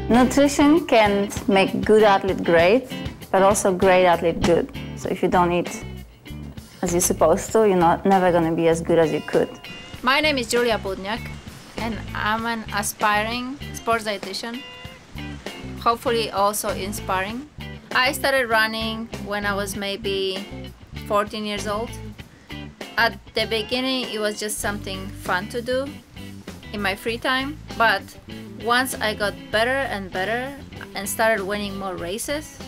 Nutrition can make good athlete great, but also great athlete good. So if you don't eat as you're supposed to, you're never going to be as good as you could. My name is Budniak, and I'm an aspiring sports dietitian, hopefully also inspiring. I started running when I was maybe 14 years old. At the beginning, it was just something fun to do in my free time, but once I got better and better and started winning more races,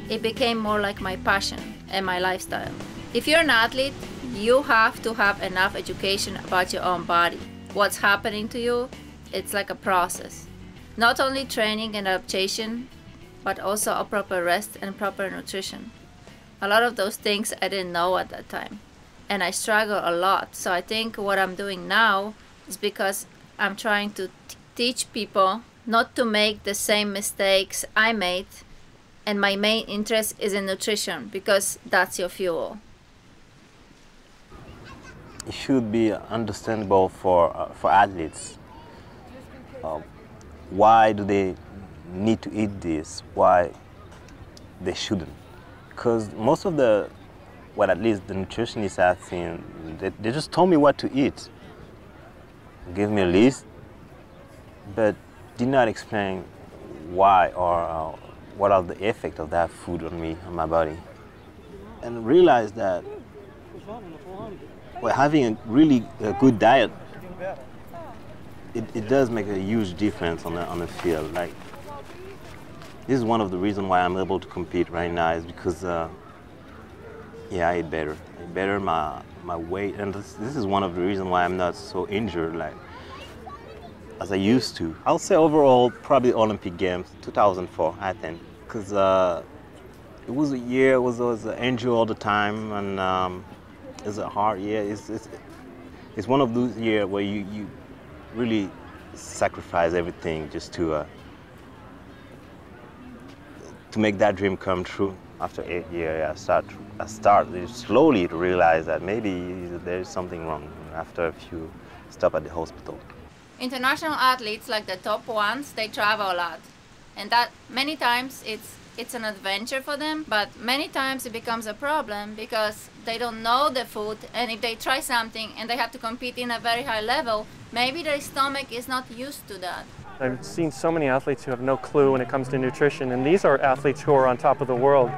it became more like my passion and my lifestyle. If you're an athlete, you have to have enough education about your own body. What's happening to you, it's like a process. Not only training and adaptation, but also a proper rest and proper nutrition. A lot of those things I didn't know at that time, and I struggle a lot. So I think what I'm doing now is because I'm trying to teach people not to make the same mistakes I made, and my main interest is in nutrition because that's your fuel. It should be understandable for athletes. Why do they need to eat this? Why they shouldn't? Because most of at least the nutritionists I've seen, they just told me what to eat. Give me a list, but did not explain why or what are the effects of that food on me, on my body. And realize that having a really good diet, it does make a huge difference on the field. Like, this is one of the reasons why I'm able to compete right now, is because yeah, I eat better. I eat better my weight, and this is one of the reasons why I'm not so injured like as I used to. I'll say overall, probably Olympic Games, 2004, I think, because it was a year, I was injured all the time, and it's a hard year. It's one of those years where you really sacrifice everything just to make that dream come true. After 8 years, I start slowly to realize that maybe there's something wrong after a few stops at the hospital. International athletes, like the top ones, they travel a lot, and that many times it's an adventure for them, but many times it becomes a problem because they don't know the food, and if they try something and they have to compete in a very high level, maybe their stomach is not used to that. I've seen so many athletes who have no clue when it comes to nutrition, and these are athletes who are on top of the world,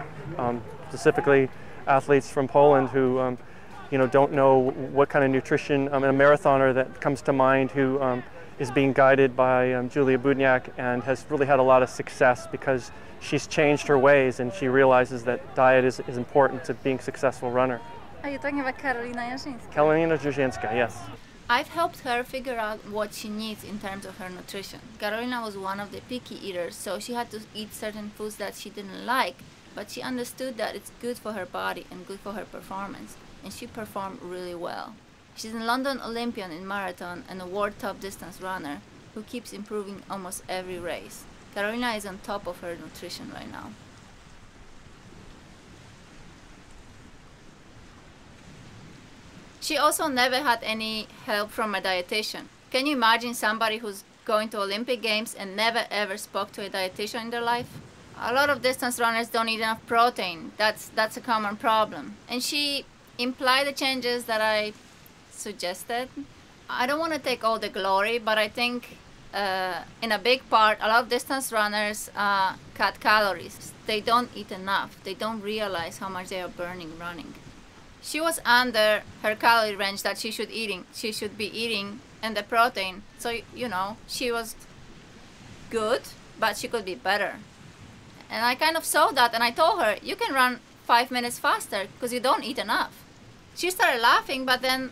specifically athletes from Poland who don't know what kind of nutrition. A marathoner that comes to mind who is being guided by Julia Budniak and has really had a lot of success because she's changed her ways and she realizes that diet is important to being a successful runner. Are you talking about Karolina Jaszyńska? Karolina Jaszyńska, yes. I've helped her figure out what she needs in terms of her nutrition. Karolina was one of the picky eaters, so she had to eat certain foods that she didn't like, but she understood that it's good for her body and good for her performance, and she performed really well. She's a London Olympian in marathon and a world top distance runner who keeps improving almost every race. Karolina is on top of her nutrition right now. She also never had any help from a dietitian. Can you imagine somebody who's going to Olympic Games and never ever spoke to a dietitian in their life? A lot of distance runners don't eat enough protein. That's a common problem. And she implied the changes that I suggested. I don't want to take all the glory, but I think in a big part, a lot of distance runners cut calories. They don't eat enough. They don't realize how much they are burning running. She was under her calorie range that she should be eating, and the protein. So, she was good, but she could be better. And I kind of saw that, and I told her, you can run 5 minutes faster because you don't eat enough. She started laughing, but then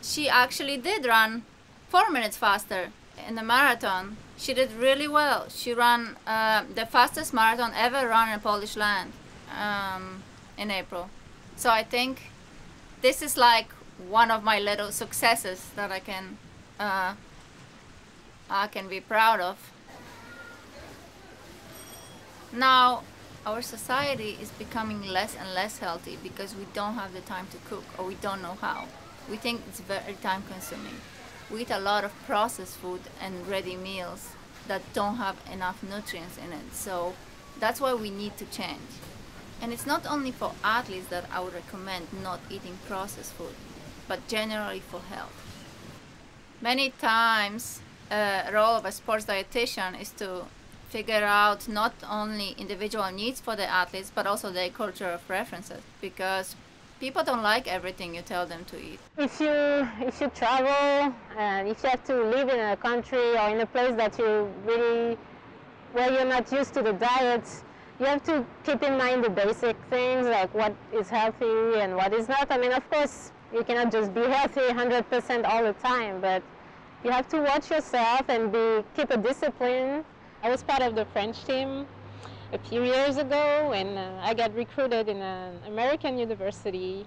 she actually did run 4 minutes faster in the marathon. She did really well. She ran the fastest marathon ever run in Polish land in April. So I think this is like one of my little successes that I can be proud of. Now, our society is becoming less and less healthy because we don't have the time to cook, or we don't know how. We think it's very time consuming. We eat a lot of processed food and ready meals that don't have enough nutrients in it. So that's why we need to change. And it's not only for athletes that I would recommend not eating processed food, but generally for health. Many times, the role of a sports dietitian is to figure out not only individual needs for the athletes, but also their cultural preferences, because people don't like everything you tell them to eat. If you travel and if you have to live in a country or in a place that where you're not used to the diet, you have to keep in mind the basic things like what is healthy and what is not. I mean, of course, you cannot just be healthy 100% all the time, but you have to watch yourself and keep a discipline. I was part of the French team a few years ago, and I got recruited in an American university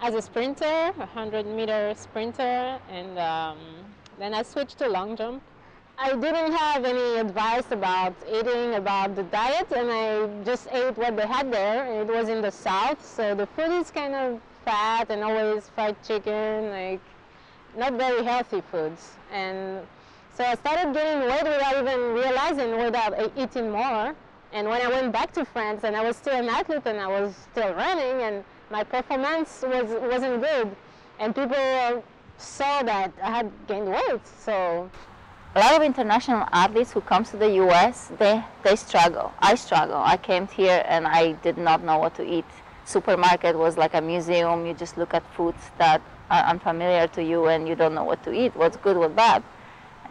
as a sprinter, 100-meter sprinter, and then I switched to long jump. I didn't have any advice about eating, about the diet, and I just ate what they had there. It was in the South, so the food is kind of fat and always fried chicken, like not very healthy foods. And so I started gaining weight without even realizing, without eating more. And when I went back to France, and I was still an athlete and I was still running, and my performance wasn't good. And people saw that I had gained weight, so. A lot of international athletes who come to the US, they struggle. I struggle. I came here and I did not know what to eat. Supermarket was like a museum. You just look at foods that are unfamiliar to you and you don't know what to eat, what's good, what's bad.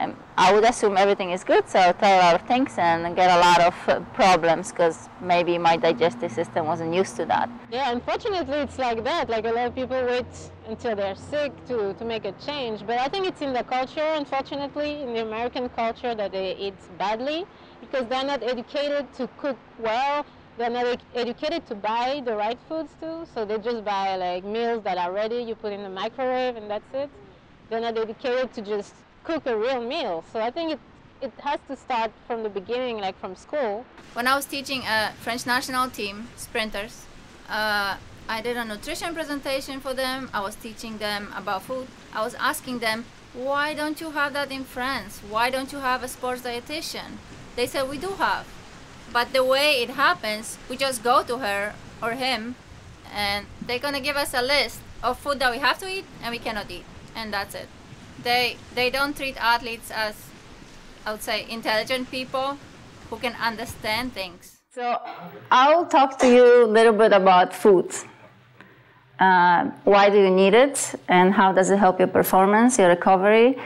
And I would assume everything is good, so I'll try a lot of things and get a lot of problems because maybe my digestive system wasn't used to that. Yeah, unfortunately it's like that. Like a lot of people wait until they're sick to make a change. But I think it's in the culture, unfortunately, in the American culture, that they eat badly because they're not educated to cook well. They're not educated to buy the right foods too. So they just buy like meals that are ready, you put in the microwave and that's it. They're not educated to just cook a real meal. So I think it has to start from the beginning, like from school. When I was teaching a French national team, sprinters, I did a nutrition presentation for them. I was teaching them about food. I was asking them, why don't you have that in France? Why don't you have a sports dietitian? They said, we do have. But the way it happens, we just go to her or him and they're gonna give us a list of food that we have to eat and we cannot eat, and that's it. They don't treat athletes as, I would say, intelligent people who can understand things. So I'll talk to you a little bit about food. Why do you need it, and how does it help your performance, your recovery,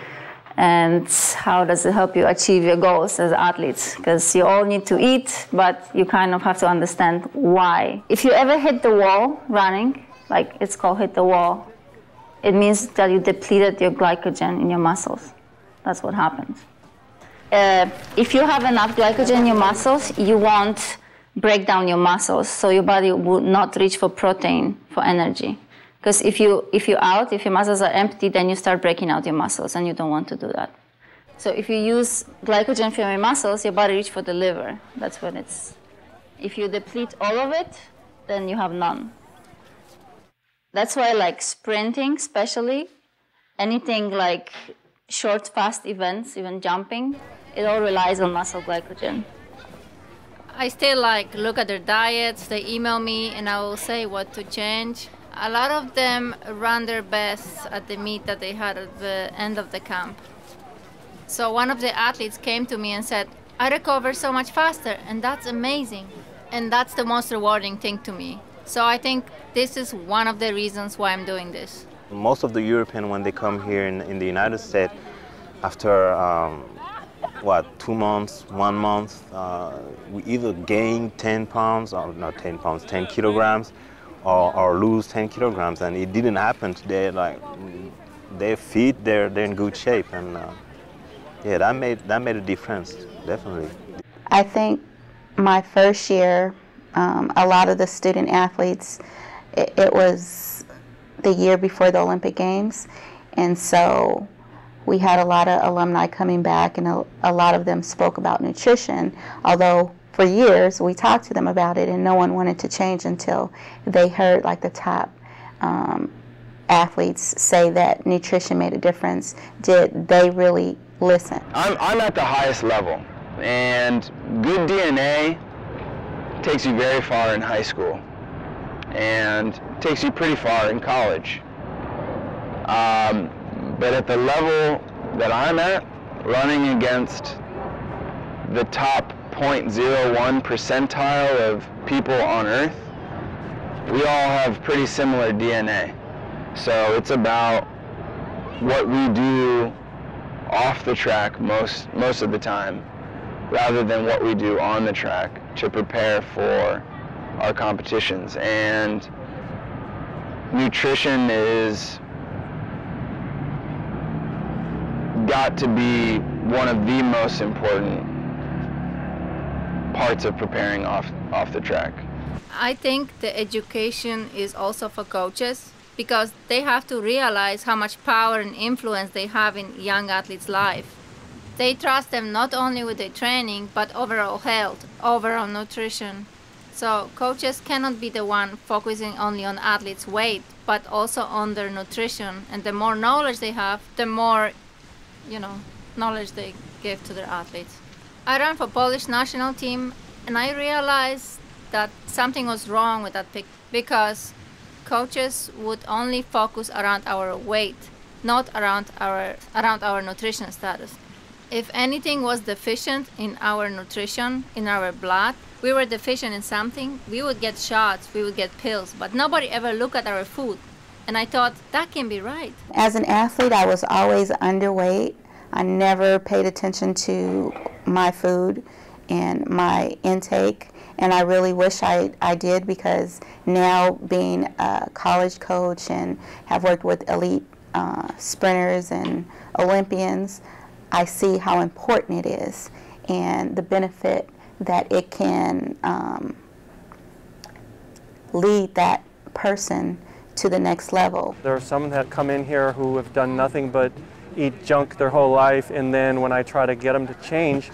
and how does it help you achieve your goals as athletes? Because you all need to eat, but you kind of have to understand why. If you ever hit the wall running, like it's called hit the wall, it means that you depleted your glycogen in your muscles. That's what happens. If you have enough glycogen in your muscles, you won't break down your muscles, so your body will not reach for protein for energy. Because if your muscles are empty, then you start breaking out your muscles, and you don't want to do that. So if you use glycogen from your muscles, your body reaches for the liver. That's when it's. If you deplete all of it, then you have none. That's why, like sprinting, especially, anything like short, fast events, even jumping, it all relies on muscle glycogen. I still look at their diets. They email me, and I will say what to change. A lot of them run their best at the meet that they had at the end of the camp. So one of the athletes came to me and said, I recover so much faster, and that's amazing. And that's the most rewarding thing to me. So I think this is one of the reasons why I'm doing this. Most of the Europeans, when they come here in the United States, after 2 months, 1 month, we either gain 10 pounds, or not 10 pounds, 10 kilograms, or lose 10 kilograms. And it didn't happen today. Like, they're fit, they're in good shape. And yeah, that made a difference, definitely. I think my first year, a lot of the student athletes, it was the year before the Olympic Games, and so we had a lot of alumni coming back, and a lot of them spoke about nutrition, although for years we talked to them about it and no one wanted to change until they heard like the top athletes say that nutrition made a difference. Did they really listen? I'm at the highest level. And good DNA takes you very far in high school and takes you pretty far in college. But at the level that I'm at, running against the top 0.01 percentile of people on Earth, we all have pretty similar DNA. So it's about what we do off the track most of the time, rather than what we do on the track to prepare for our competitions. And nutrition is got to be one of the most important parts of preparing off the track. I think the education is also for coaches, because they have to realize how much power and influence they have in young athletes' life. They trust them not only with their training, but overall health, overall nutrition. So coaches cannot be the one focusing only on athletes' weight, but also on their nutrition. And the more knowledge they have, the more, knowledge they give to their athletes. I ran for Polish national team, and I realized that something was wrong with that pick, because coaches would only focus around our weight, not around our nutrition status. If anything was deficient in our nutrition, in our blood, we were deficient in something, we would get shots, we would get pills, but nobody ever looked at our food. And I thought, that can be right. As an athlete, I was always underweight. I never paid attention to my food and my intake. And I really wish I did, because now being a college coach and have worked with elite sprinters and Olympians, I see how important it is and the benefit that it can lead that person to the next level. There are some that come in here who have done nothing but eat junk their whole life, and then when I try to get them to change,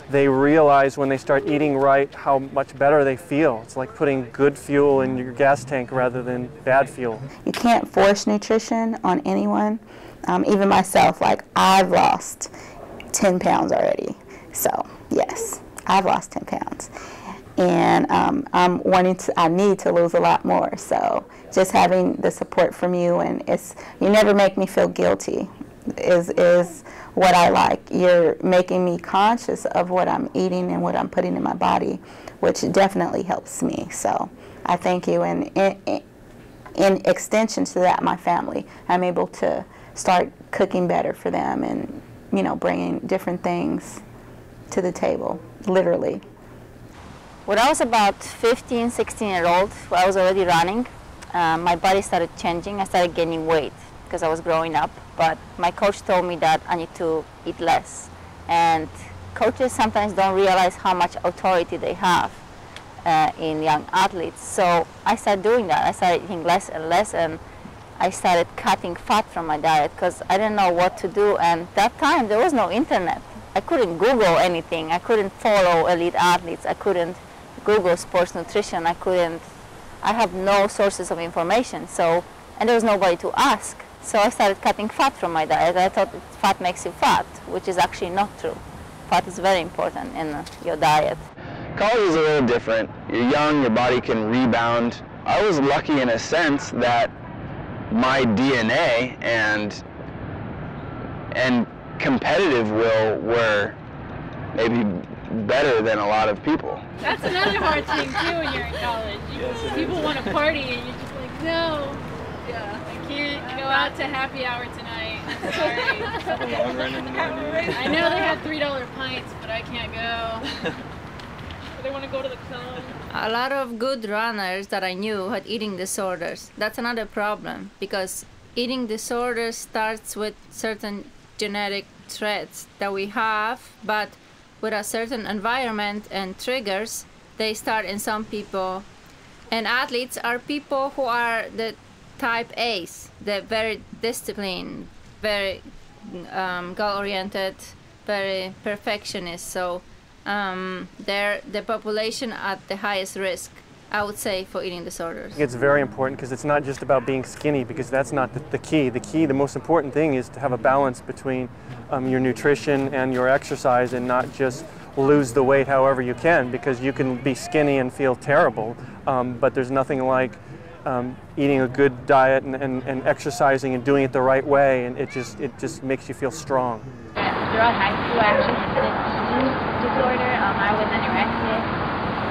they realize when they start eating right how much better they feel. It's like putting good fuel in your gas tank rather than bad fuel. You can't force nutrition on anyone. Even myself, like I've lost 10 pounds already. So yes, I've lost 10 pounds. And I need to lose a lot more. So just having the support from you, and you never make me feel guilty, is what I like. You're making me conscious of what I'm eating and what I'm putting in my body, which definitely helps me. So I thank you. And in extension to that, my family, I'm able to start cooking better for them and, bringing different things to the table, literally. When I was about 15, 16-year-old, I was already running. My body started changing. I started gaining weight because I was growing up. But my coach told me that I need to eat less. And coaches sometimes don't realize how much authority they have in young athletes. So I started doing that. I started eating less and less, and I started cutting fat from my diet because I didn't know what to do. And that time there was no internet. I couldn't Google anything. I couldn't follow elite athletes. I couldn't Google sports nutrition. I have no sources of information. And there was nobody to ask. So I started cutting fat from my diet. I thought fat makes you fat, which is actually not true. Fat is very important in your diet. College is a little different. You're young, your body can rebound. I was lucky in a sense that my DNA and competitive will were maybe better than a lot of people. That's another hard thing too when you're in college. People want to party and you're just like, no. Yeah. I can't go out to happy hour tonight. Sorry. I know they have $3 pints, but I can't go. They want to go to the club. A lot of good runners that I knew had eating disorders. That's another problem, because eating disorders starts with certain genetic traits that we have, but with a certain environment and triggers, they start in some people. And athletes are people who are the type A's. They're very disciplined, very goal-oriented, very perfectionist. So they're the population at the highest risk, I would say, for eating disorders. It's very important because it's not just about being skinny, because that's not the key. The most important thing is to have a balance between your nutrition and your exercise, and not just lose the weight however you can, because you can be skinny and feel terrible, but there's nothing like eating a good diet and exercising and doing it the right way, and it just makes you feel strong. Throughout high school, I actually had an eating disorder. I was anorexic,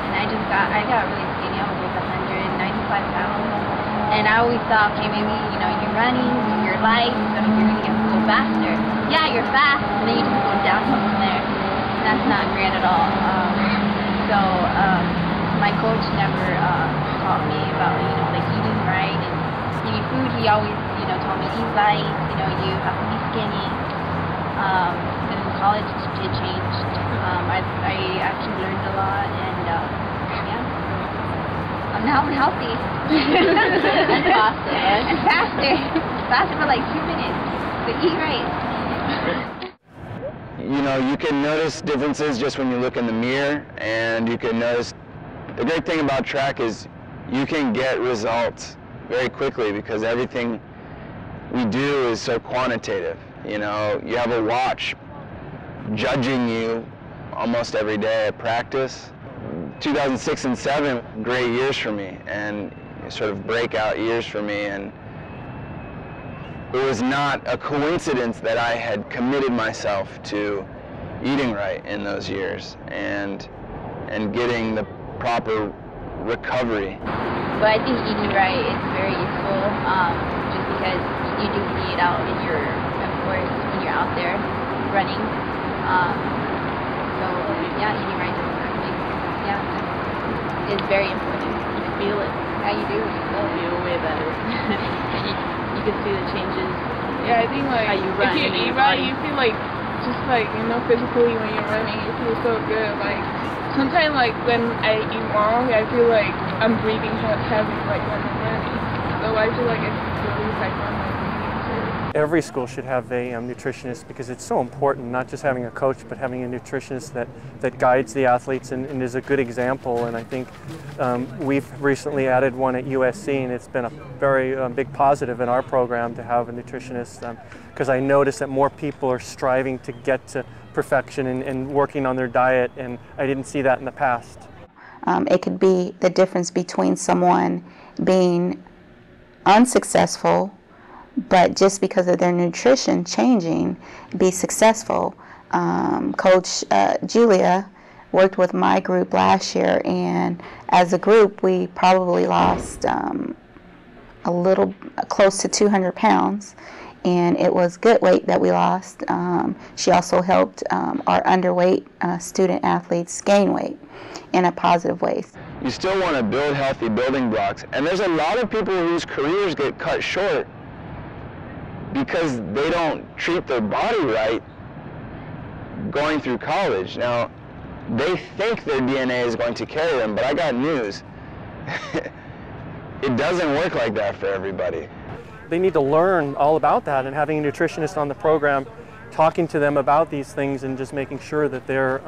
and I got really skinny. I was like 195 pounds, and I always thought, okay, maybe you're running, you're light, so you're gonna get a little faster. Yeah, you're fast, and then you just go downhill from there. And that's not great at all. So my coach never taught me about like eating right and eating food. He always told me eat light. You have to be skinny. And in college it changed. I actually learned a lot, and yeah, now I'm healthy and faster for like 2 minutes. But eat right. You can notice differences just when you look in the mirror, and you can notice. The great thing about track is you can get results very quickly because everything we do is so quantitative. You have a watch judging you almost every day at practice. 2006 and 2007, great years for me, and sort of breakout years for me, and it was not a coincidence that I had committed myself to eating right in those years and getting the proper recovery. But I think eating right is very useful, just because you do see it out in your, of course, when you're out there running. So yeah, eating right is very important. You feel it. Yeah, you do. You feel way better. And you can see the changes. Yeah, I think like how you run, if you eat right, you feel like just like physically when you're running, you feel so good. Like sometimes like when I eat wrong, I feel like I'm breathing heavy like when I'm running. So I feel like it's really like on my breathing too. Every school should have a nutritionist, because it's so important, not just having a coach, but having a nutritionist that guides the athletes and is a good example. And I think we've recently added one at USC, and it's been a very big positive in our program to have a nutritionist, because I noticed that more people are striving to get to perfection and working on their diet, and I didn't see that in the past. It could be the difference between someone being unsuccessful, but just because of their nutrition changing, be successful. Coach Julia worked with my group last year, and as a group we probably lost a little close to 200 pounds, and it was good weight that we lost. She also helped our underweight student athletes gain weight in a positive way. You still want to build healthy building blocks, and there's a lot of people whose careers get cut short because they don't treat their body right going through college. Now, they think their DNA is going to carry them, but I got news. It doesn't work like that for everybody. They need to learn all about that, and having a nutritionist on the program talking to them about these things and just making sure that they're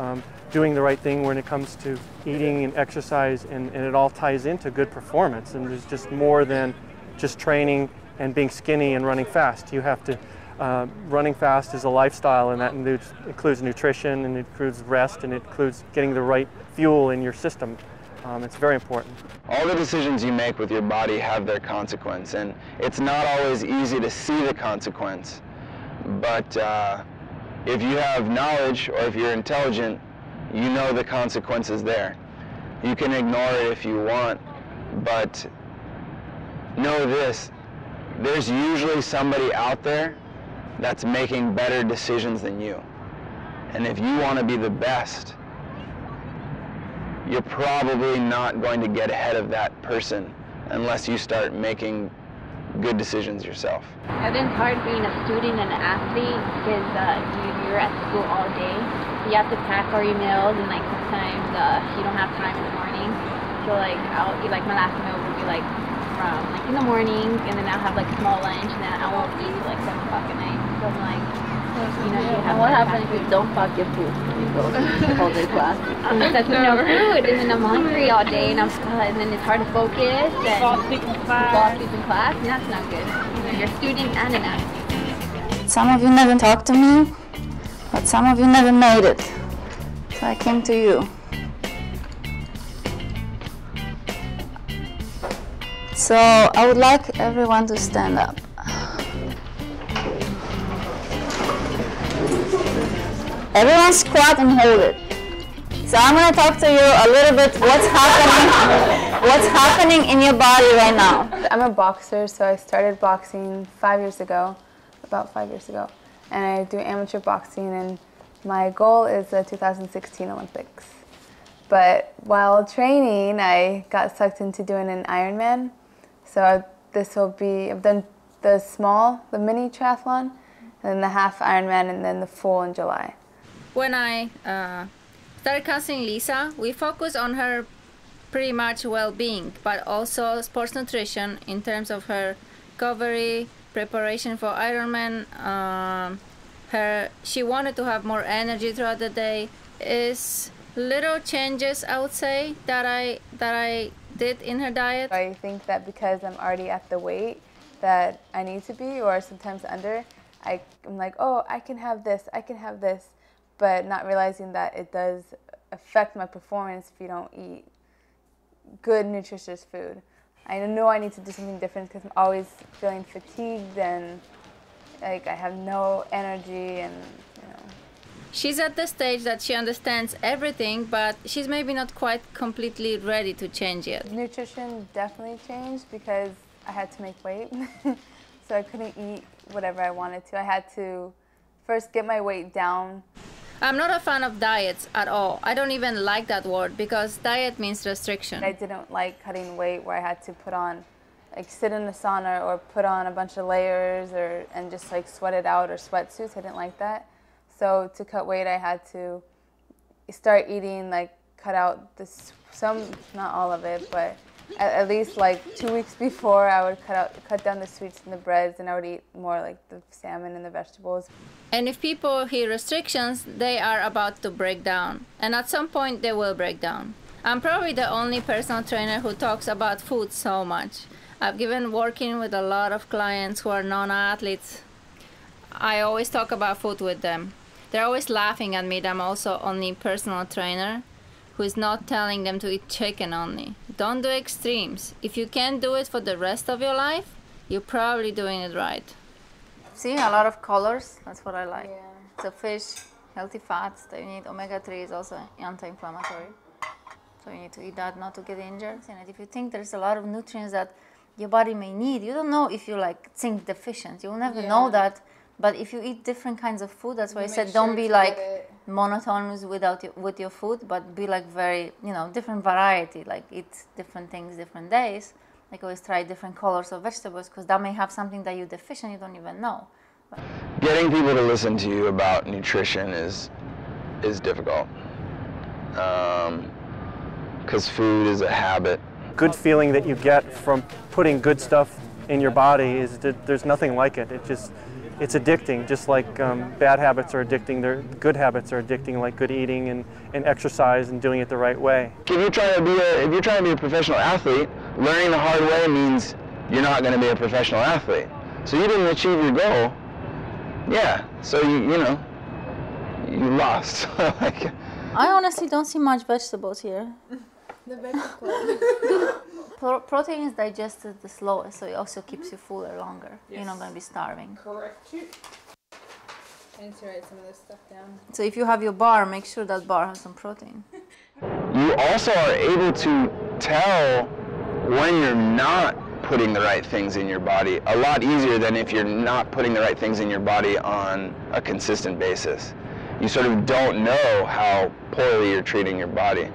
doing the right thing when it comes to eating and exercise, and it all ties into good performance. And there's just more than just training and being skinny and running fast. You have to, running fast is a lifestyle, and that includes nutrition, and it includes rest, and it includes getting the right fuel in your system. It's very important. All the decisions you make with your body have their consequence, and it's not always easy to see the consequence. But if you have knowledge, or if you're intelligent, you know the consequences there. You can ignore it if you want, but know this: there's usually somebody out there that's making better decisions than you. And if you want to be the best, you're probably not going to get ahead of that person unless you start making good decisions yourself. I think it's hard being a student and an athlete because you're at school all day. You have to pack all your meals, and like sometimes you don't have time in the morning. So like I'll eat, like my last meal will be like from like in the morning, and then I'll have like small lunch, and then I won't eat like 7 o'clock at night. So I'm like, you have. What happens if you don't pack your food when you go to all day class? That's no food, and then I'm hungry all day, and then it's hard to focus, and fall asleep in class. Fall asleep in class, and that's not good. You're a student and an athlete. Some of you never talked to me, but some of you never made it. So I came to you. So I would like everyone to stand up. Everyone squat and hold it. So I'm going to talk to you a little bit what's happening in your body right now. I'm a boxer, so I started boxing 5 years ago, about 5 years ago. And I do amateur boxing, and my goal is the 2016 Olympics. But while training, I got sucked into doing an Ironman. So this will be, I've done the mini triathlon, and then the half Ironman, and then the full in July. When I started counseling Lisa, we focused on her pretty much well-being, but also sports nutrition in terms of her recovery, preparation for Ironman. She wanted to have more energy throughout the day. Is little changes, I would say, that I did in her diet. I think that because I'm already at the weight that I need to be, or sometimes under, I'm like, oh, I can have this, but not realizing that it does affect my performance if you don't eat good, nutritious food. I know I need to do something different because I'm always feeling fatigued and like I have no energy, and you know. She's at the stage that she understands everything, but she's maybe not quite completely ready to change yet. Nutrition definitely changed because I had to make weight. So I couldn't eat whatever I wanted to. I had to first get my weight down. I'm not a fan of diets at all. I don't even like that word because diet means restriction. I didn't like cutting weight where I had to put on, like sit in the sauna or put on a bunch of layers and just like sweat it out, or sweatsuits. I didn't like that. So to cut weight, I had to start eating, like cut out some, not all of it, but at least like 2 weeks before, I would cut down the sweets and the breads, and I would eat more like the salmon and the vegetables. And if people hear restrictions, they are about to break down. And at some point, they will break down. I'm probably the only personal trainer who talks about food so much. I've given working with a lot of clients who are non-athletes. I always talk about food with them. They're always laughing at me that I'm also only personal trainer who is not telling them to eat chicken only. Don't do extremes. If you can't do it for the rest of your life, you're probably doing it right. See, a lot of colors, that's what I like. Yeah. So fish, healthy fats, they need omega-3 is also anti-inflammatory. So you need to eat that not to get injured. And if you think there's a lot of nutrients that your body may need, you don't know if you're like zinc deficient. You will never know that. But if you eat different kinds of food, that's why I said don't be like monotonous with your food, but be like very, different variety, like eat different things different days. Like always try different colors of vegetables, because that may have something that you're deficient, you don't even know. But getting people to listen to you about nutrition is difficult, because food is a habit. Good feeling that you get from putting good stuff in your body is that there's nothing like it. It's addicting, just like bad habits are addicting. Good habits are addicting, like good eating and exercise and doing it the right way. If you're trying to be a professional athlete, learning the hard way means you're not going to be a professional athlete. So you didn't achieve your goal. Yeah. So you lost. I honestly don't see much vegetables here. The vegetables. Protein is digested the slowest, so it also keeps you fuller longer. Yes. You're not going to be starving. Correct. I need to write some of this stuff down. So if you have your bar, make sure that bar has some protein. You also are able to tell when you're not putting the right things in your body a lot easier than if you're not putting the right things in your body on a consistent basis. You sort of don't know how poorly you're treating your body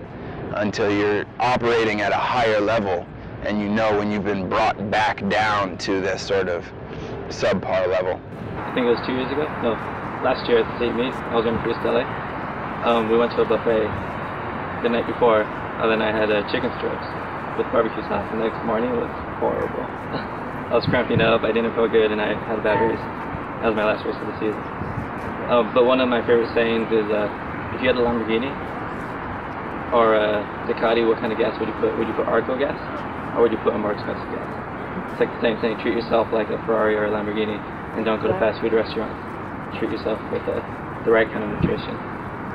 until you're operating at a higher level, and you know when you've been brought back down to this sort of subpar level. I think it was 2 years ago. No, last year at the state meet, I was running for LA. We went to a buffet the night before, and then I had chicken strips with barbecue sauce. The next morning it was horrible. I was cramping up, I didn't feel good, and I had a bad race. That was my last race of the season. But one of my favorite sayings is, if you had a Lamborghini or a Ducati, what kind of gas would you put? Would you put Argo gas, or would you put a more expensive gas? It's like the same thing. Treat yourself like a Ferrari or a Lamborghini, and don't go to fast food restaurants. Treat yourself with the right kind of nutrition.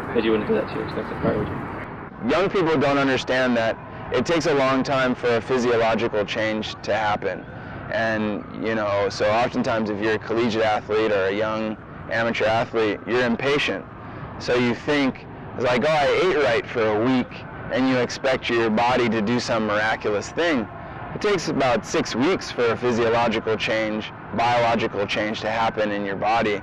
because you wouldn't do that to your expensive car, would you? Young people don't understand that it takes a long time for a physiological change to happen. And, you know, so oftentimes if you're a collegiate athlete or a young amateur athlete, you're impatient. So you think, it's like, oh, I ate right for a week, and you expect your body to do some miraculous thing. It takes about 6 weeks for a physiological change, biological change to happen in your body.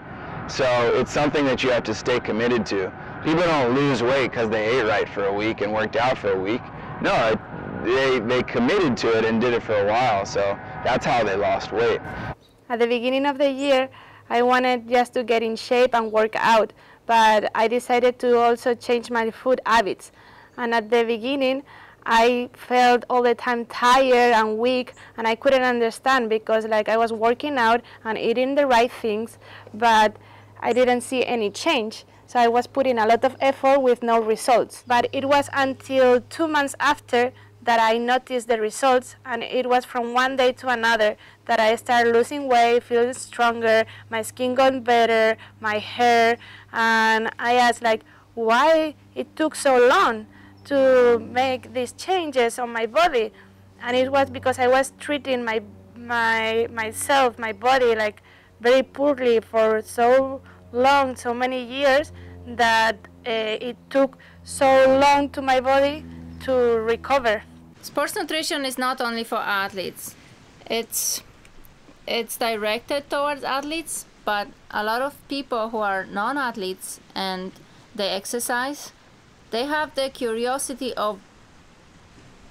So it's something that you have to stay committed to. People don't lose weight because they ate right for a week and worked out for a week. No, they committed to it and did it for a while, so that's how they lost weight. At the beginning of the year, I wanted just to get in shape and work out, but I decided to also change my food habits. And at the beginning, I felt all the time tired and weak, and I couldn't understand because like I was working out and eating the right things, but I didn't see any change. So I was putting a lot of effort with no results. But it was until 2 months after that I noticed the results, and it was from one day to another that I started losing weight, feeling stronger, my skin got better, my hair, and I asked like, why it took so long to make these changes on my body? And it was because I was treating myself, my body, like very poorly for so long, so many years, that it took so long to my body to recover. Sports nutrition is not only for athletes. It's directed towards athletes, but a lot of people who are non-athletes and they exercise, they have the curiosity of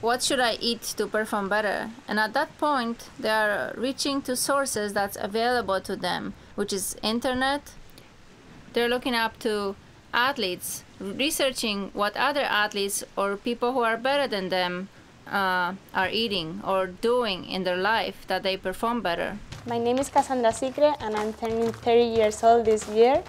what should I eat to perform better? And at that point, they are reaching to sources that's available to them, which is internet. They're looking up to athletes, researching what other athletes or people who are better than them are eating or doing in their life that they perform better. My name is Cassandra Sicre, and I'm turning 30 years old this year.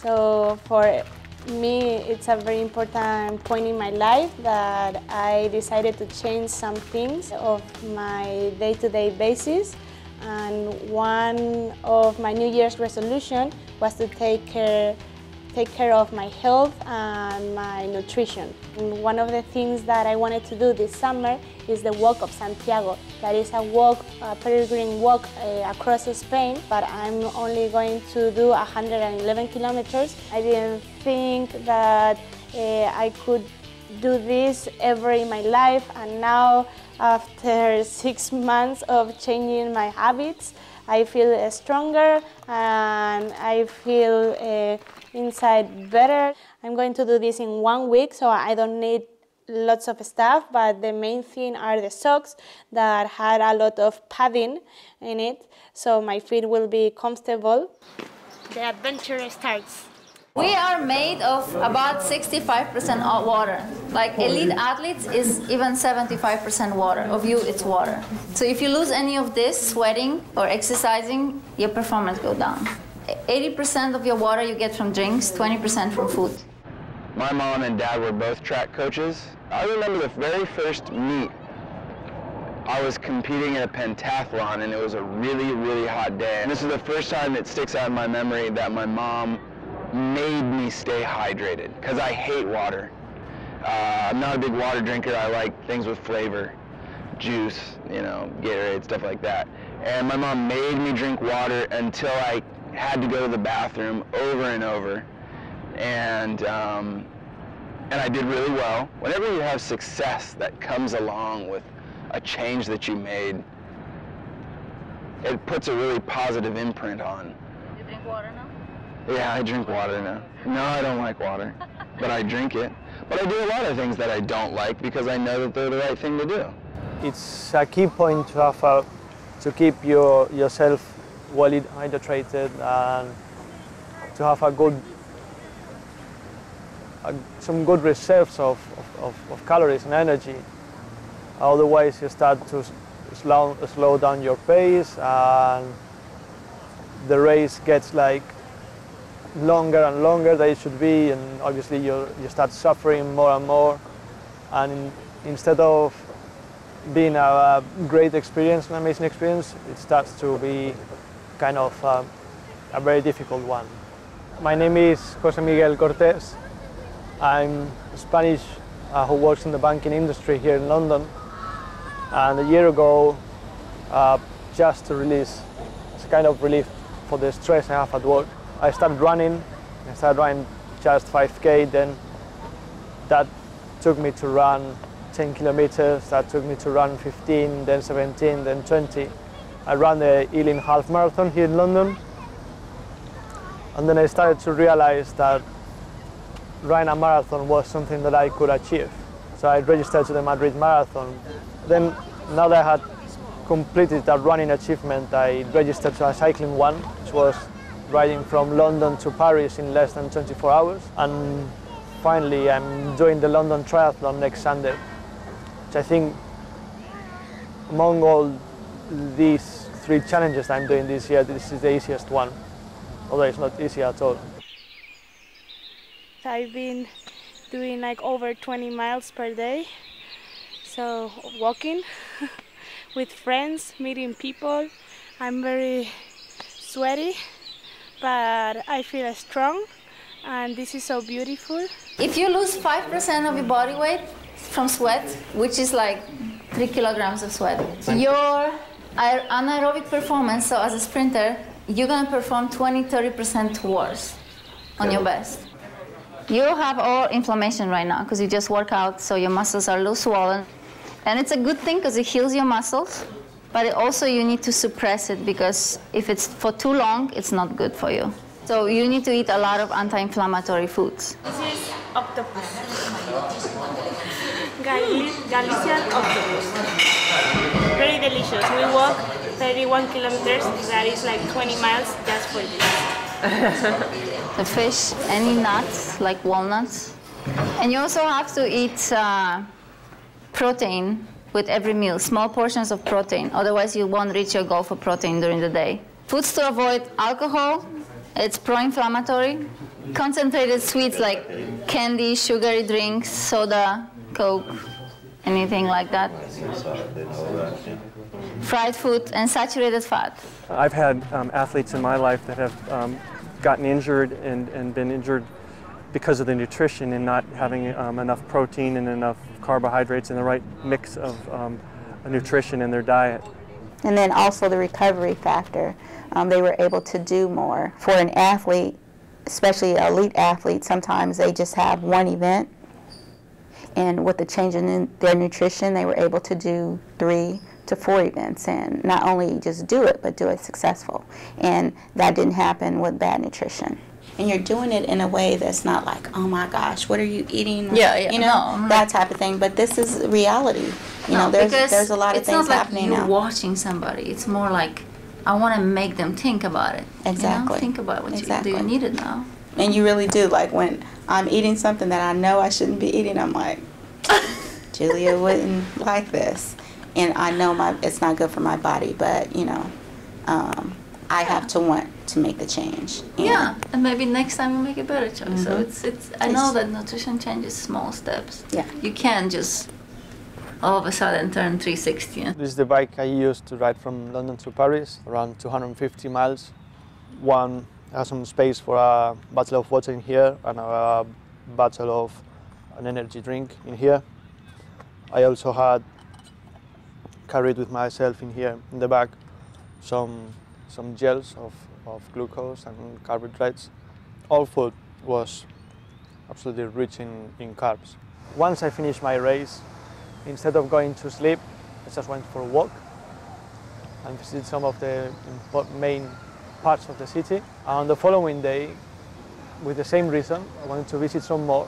So for me, it's a very important point in my life that I decided to change some things of my day-to-day basis. And one of my New Year's resolution was to take care of my health and my nutrition. And one of the things that I wanted to do this summer is the Walk of Santiago. That is a walk, a peregrine walk across Spain, but I'm only going to do 111 kilometers. I didn't think that I could do this ever in my life, and now after 6 months of changing my habits, I feel stronger and I feel inside better. I'm going to do this in 1 week, so I don't need lots of stuff, but the main thing are the socks that had a lot of padding in it, so my feet will be comfortable. The adventure starts. We are made of about 65% water. Like elite athletes is even 75% water. Of you, it's water. So if you lose any of this, sweating or exercising, your performance goes down. 80% of your water you get from drinks, 20% from food. My mom and dad were both track coaches. I remember the very first meet. I was competing in a pentathlon, and it was a really, really hot day. And this is the first time it sticks out in my memory that my mom made me stay hydrated, because I hate water. I'm not a big water drinker. I like things with flavor, juice, you know, Gatorade, stuff like that. And my mom made me drink water until I had to go to the bathroom over and over. And I did really well. Whenever you have success that comes along with a change that you made, it puts a really positive imprint on. You drink water now? Yeah, I drink water now. No, I don't like water, but I drink it. But I do a lot of things that I don't like because I know that they're the right thing to do. It's a key point to have to keep yourself well hydrated and to have some good reserves of calories and energy. Otherwise, you start to slow down your pace, and the race gets like longer and longer than it should be, and obviously you start suffering more and more. And instead of being a great experience, an amazing experience, it starts to be kind of a very difficult one. My name is Jose Miguel Cortés. I'm Spanish who works in the banking industry here in London. And a year ago, just to release, it's a kind of relief for the stress I have at work, I started running. I started running just 5K, then that took me to run 10 kilometers, that took me to run 15, then 17, then 20. I ran the Ealing Half Marathon here in London. And then I started to realize that running a marathon was something that I could achieve. So I registered to the Madrid Marathon. Then, now that I had completed that running achievement, I registered to a cycling one, which was riding from London to Paris in less than 24 hours. And finally, I'm doing the London Triathlon next Sunday, which I think among all these 3 challenges I'm doing this year, this is the easiest one, although it's not easy at all. I've been doing like over 20 miles per day, so walking with friends, meeting people. I'm very sweaty, but I feel strong, and this is so beautiful. If you lose 5% of your body weight from sweat, which is like 3 kilograms of sweat, your anaerobic performance, so as a sprinter, you're gonna perform 20-30% worse on your best. You have all inflammation right now because you just work out, so your muscles are a little swollen. And it's a good thing because it heals your muscles, but also you need to suppress it because if it's for too long, it's not good for you. So you need to eat a lot of anti-inflammatory foods. This is octopus. Galician octopus. Very delicious. We walk 31 kilometers, that is like 20 miles just for this. The fish, any nuts, like walnuts. And you also have to eat protein with every meal, small portions of protein, otherwise you won't reach your goal for protein during the day. Foods to avoid: alcohol, it's pro-inflammatory. Concentrated sweets like candy, sugary drinks, soda, Coke, anything like that. Fried food and saturated fat. I've had athletes in my life that have gotten injured and been injured because of the nutrition and not having enough protein and enough carbohydrates and the right mix of nutrition in their diet. And then also the recovery factor. They were able to do more. For an athlete, especially an elite athlete, sometimes they just have one event, and with the change in their nutrition, they were able to do 3 to 4 events, and not only just do it, but do it successful. And that didn't happen with bad nutrition. And you're doing it in a way that's not like, oh my gosh, what are you eating? Yeah, you know, that type of thing. But this is reality. You know, there's a lot of things happening now. It's not like you're watching somebody. It's more like, I want to make them think about it. Exactly. You know? Think about what you do. You need it now. And you really do. Like when I'm eating something that I know I shouldn't be eating, I'm like, Julia wouldn't like this. And I know it's not good for my body, but, you know, I have to want to make the change. And maybe next time you make a better choice. So I know that nutrition changes small steps. Yeah. You can't just all of a sudden turn 360. This is the bike I used to ride from London to Paris, around 250 miles. One has some space for a bottle of water in here and a bottle of an energy drink in here. I also had carried with myself in here in the back some gels of glucose and carbohydrates. All food was absolutely rich in carbs. Once I finished my race, instead of going to sleep, I just went for a walk and visited some of the main parts of the city. On the following day, with the same reason, I wanted to visit some more.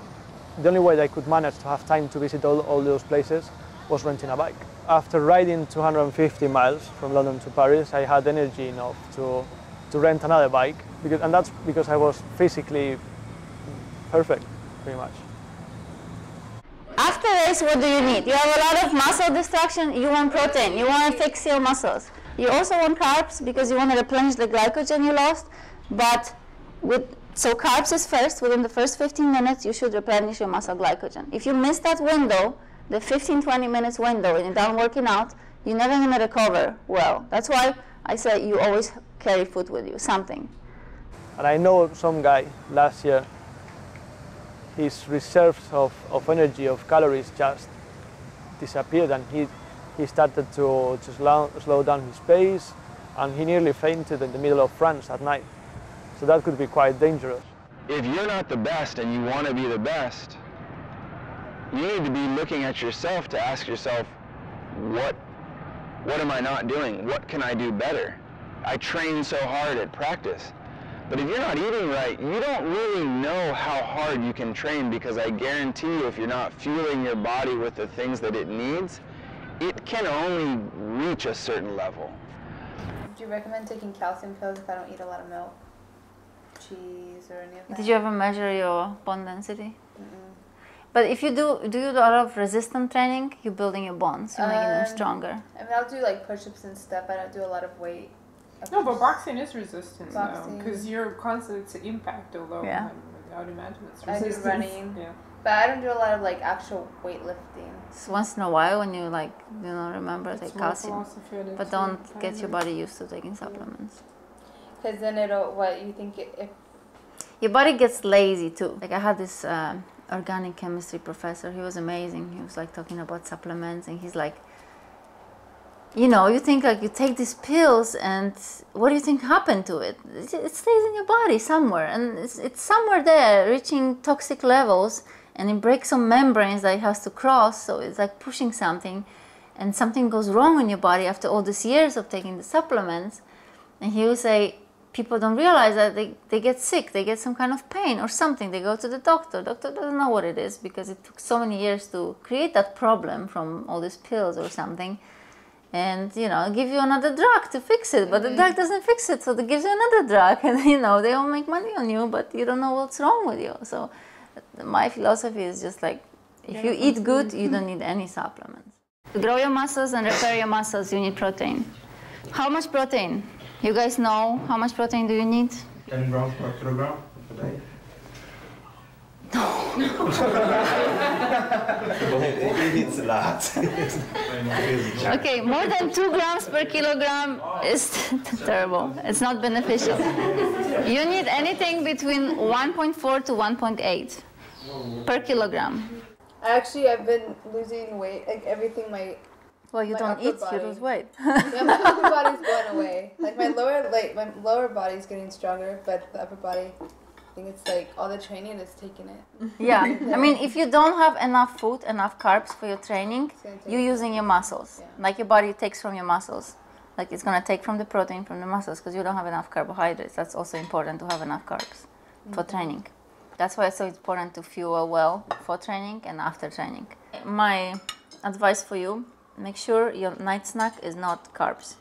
The only way that I could manage to have time to visit all those places was renting a bike. After riding 250 miles from London to Paris, I had energy enough to rent another bike, and that's because I was physically perfect, pretty much. After race, what do you need? You have a lot of muscle destruction, you want protein, you want to fix your muscles. You also want carbs because you want to replenish the glycogen you lost, so carbs is first. Within the first 15 minutes, you should replenish your muscle glycogen. If you miss that window, the 15-20 minutes window, and you're done working out, you're never going to recover well. That's why I say you always carry food with you, something. And I know some guy last year, his reserves of energy, of calories, just disappeared, and he started to slow down his pace, and he nearly fainted in the middle of France at night. So that could be quite dangerous. If you're not the best and you want to be the best, you need to be looking at yourself to ask yourself, what am I not doing? What can I do better? I train so hard at practice. But if you're not eating right, you don't really know how hard you can train, because I guarantee you, if you're not fueling your body with the things that it needs, it can only reach a certain level. Do you recommend taking calcium pills if I don't eat a lot of milk, cheese, or any of that? Did you ever measure your bone density? But if you do you do a lot of resistance training, you're building your bones, you're making them stronger. I mean, I'll do like push-ups and stuff. I don't do a lot of weight. No, but boxing is resistance though, because you're constant to impact, although I would imagine it's resistance. I do running, but I don't do a lot of like actual weightlifting. So once in a while, when you like, remember, take calcium, but don't get your body used to taking supplements. Because then it'll, what you think if your body gets lazy too. Like I had this organic chemistry professor. He was amazing. He was like talking about supplements, and he's like, you think like you take these pills, and what do you think happened to it? It stays in your body somewhere, and it's somewhere there, reaching toxic levels, and it breaks some membranes that it has to cross, so it's like pushing something, and something goes wrong in your body after all these years of taking the supplements. And he would say, people don't realize that they get sick, they get some kind of pain or something, they go to the doctor. Doctor doesn't know what it is, because it took so many years to create that problem from all these pills or something. And give you another drug to fix it, but the drug doesn't fix it, so they give you another drug, and they all make money on you, but you don't know what's wrong with you. So my philosophy is just like, if you eat good, you don't need any supplements. To grow your muscles and repair your muscles, you need protein. How much protein? You guys know how much protein do you need? 10 grams per kilogram per day. It's a lot. Okay, more than 2 grams per kilogram is terrible. It's not beneficial. You need anything between 1.4 to 1.8 per kilogram. I've been losing weight, like everything. Well, you don't eat, you lose weight. Yeah, my upper body's going away. Like my lower body's getting stronger, but the upper body, I think it's like all the training is taking it. Yeah, I mean, if you don't have enough food, enough carbs for your training, you're using your muscles. Yeah. Like your body takes from your muscles. Like it's gonna take from the protein from the muscles, because you don't have enough carbohydrates. That's also important to have enough carbs for training. That's why it's so important to fuel well for training and after training. My advice for you, make sure your night snack is not carbs.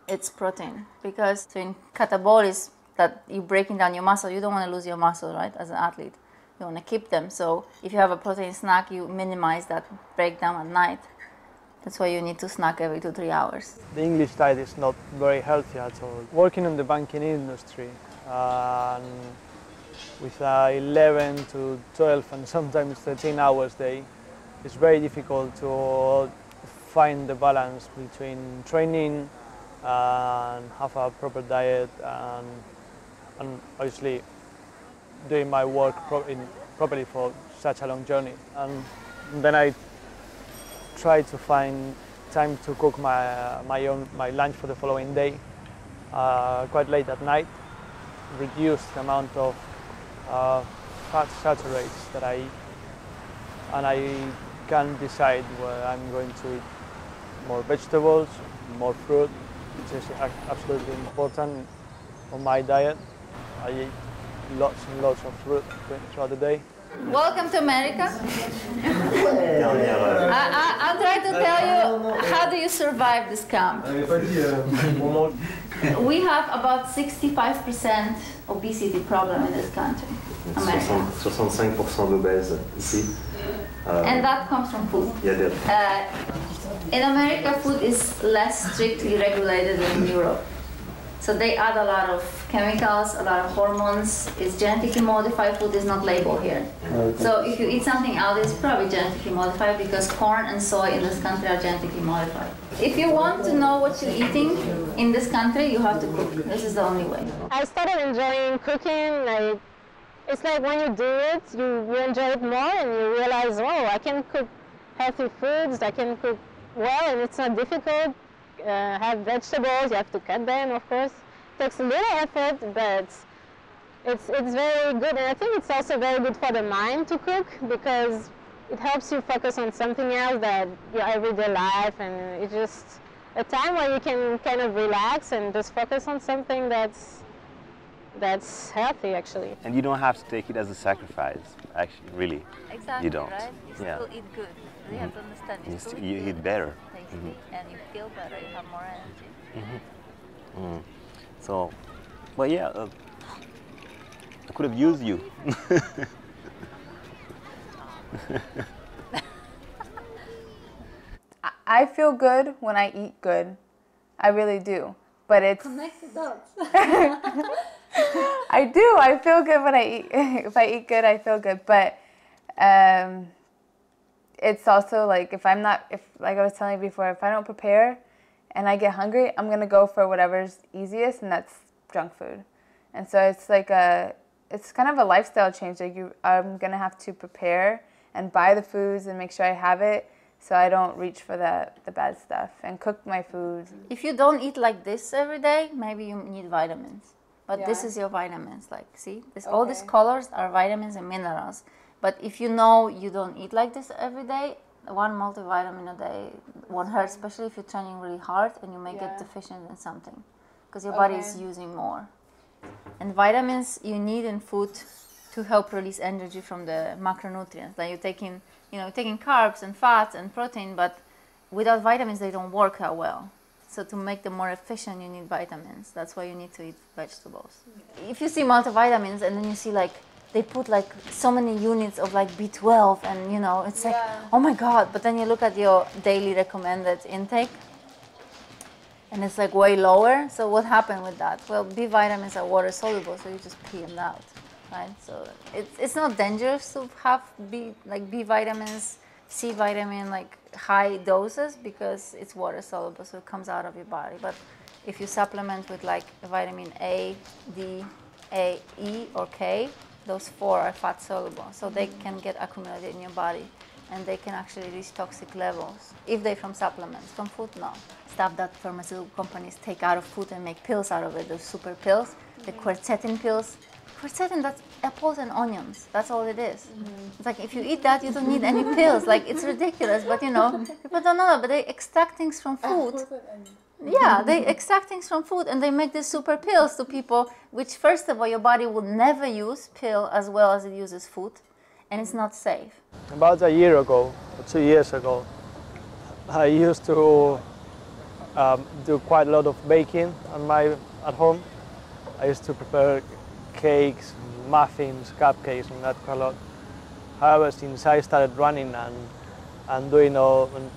It's protein, because in catabolism, that you're breaking down your muscle, you don't want to lose your muscle, right, as an athlete. You want to keep them. So if you have a protein snack, you minimize that breakdown at night. That's why you need to snack every 2-3 hours. The English diet is not very healthy at all. Working in the banking industry, with 11 to 12 and sometimes 13 hours a day, it's very difficult to find the balance between training and have a proper diet and obviously doing my work properly for such a long journey. And then I try to find time to cook my lunch for the following day quite late at night, reduce the amount of fat saturates that I eat, and I can decide where I'm going to eat more vegetables, more fruit, which is absolutely important on my diet. I eat lots and lots of fruit throughout the day. Welcome to America. I'll try to tell you, how do you survive this camp? We have about 65% obesity problem in this country, America. 65% d'obèses ici. And that comes from food. In America, food is less strictly regulated than in Europe. So they add a lot of chemicals, a lot of hormones. It's genetically modified food, is not labeled here. So if you eat something else, it's probably genetically modified, because corn and soy in this country are genetically modified. If you want to know what you're eating in this country, you have to cook. This is the only way. I started enjoying cooking. it's like when you do it, you enjoy it more, and you realize, oh, I can cook healthy foods, I can cook well, and it's not difficult. Have vegetables, you have to cut them, of course. It takes a little effort, but it's very good, and I think it's also very good for the mind to cook, because it helps you focus on something else that your everyday life, and it's just a time where you can kind of relax and just focus on something that's healthy, actually. And you don't have to take it as a sacrifice, actually, really. Exactly, you don't. Right? You still eat good. You have to understand. You eat better. Tasty, and you feel better. You have more energy. So, well, yeah, I could have used you. I feel good when I eat good. I really do. But it's... Connect the dots. I do. I feel good when I eat. If I eat good, I feel good. But it's also like if I'm not, like I was telling you before, if I don't prepare and I get hungry, I'm gonna go for whatever's easiest, and that's junk food. And so it's like it's kind of a lifestyle change. Like I'm gonna have to prepare and buy the foods and make sure I have it, so I don't reach for the bad stuff, and cook my food. If you don't eat like this every day, maybe you need vitamins. But this is your vitamins, like, see? All these colors are vitamins and minerals. But if you know you don't eat like this every day, one multivitamin a day won't hurt, especially if you're training really hard and you may get deficient in something, because your body is using more. And vitamins you need in food to help release energy from the macronutrients. Like you're taking carbs and fats and protein, but without vitamins they don't work that well. So to make them more efficient, you need vitamins. That's why you need to eat vegetables. If you see multivitamins and then you see like they put like so many units of like B12, and it's like, oh my God. But then you look at your daily recommended intake and it's like way lower. So what happened with that? Well, B vitamins are water soluble, so you just pee them out, right? So it's not dangerous to have B vitamins, C vitamin, like high doses, because it's water soluble, so it comes out of your body. But if you supplement with like vitamin A, D, A, E, or K, those 4 are fat soluble, so they can get accumulated in your body, and they can actually reach toxic levels if they're from supplements. From food, no. Stuff that pharmaceutical companies take out of food and make pills out of it, those super pills, the quercetin pills. Quercetin, that's apples and onions. That's all it is. It's like if you eat that, you don't need any pills. Like, it's ridiculous, but people don't know that. But they extract things from food. Yeah, they extract things from food, and they make these super pills to people, which first of all, your body will never use pill as well as it uses food, and it's not safe. About a year ago, or 2 years ago, I used to do quite a lot of baking at home. I used to prepare cakes, muffins, cupcakes, and that quite a lot. However, since I started running and doing and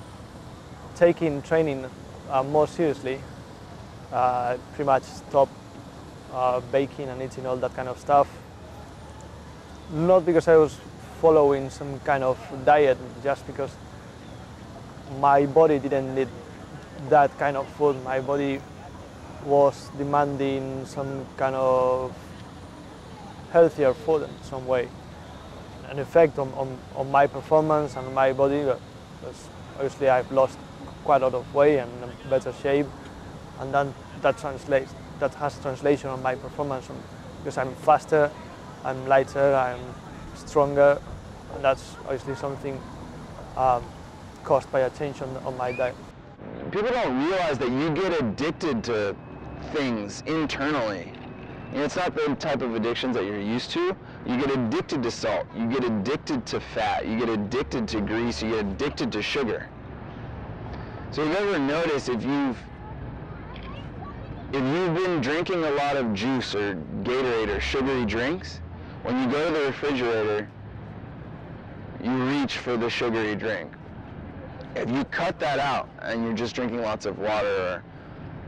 taking training more seriously, I pretty much stopped baking and eating all that kind of stuff. Not because I was following some kind of diet, just because my body didn't need that kind of food. My body was demanding some kind of healthier food in some way. An effect on my performance and my body, because obviously I've lost quite a lot of weight and in better shape, and then that has translation on my performance, because I'm faster, I'm lighter, I'm stronger, and that's obviously something caused by a change on my diet. People don't realize that you get addicted to things internally. It's not the type of addictions that you're used to. You get addicted to salt, you get addicted to fat, you get addicted to grease, you get addicted to sugar. So if you ever notice, if you've been drinking a lot of juice or Gatorade or sugary drinks, when you go to the refrigerator, you reach for the sugary drink. If you cut that out and you're just drinking lots of water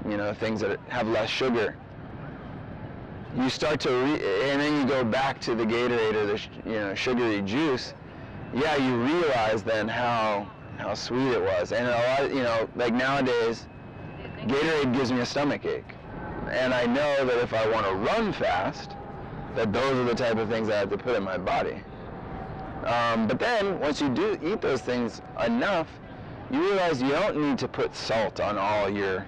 or things that have less sugar, you start to and then you go back to the Gatorade or the sugary juice. Yeah, you realize then how sweet it was. And a lot, like nowadays, Gatorade gives me a stomach ache, and I know that if I want to run fast, that those are the type of things I have to put in my body. But then, once you do eat those things enough, you realize you don't need to put salt on all your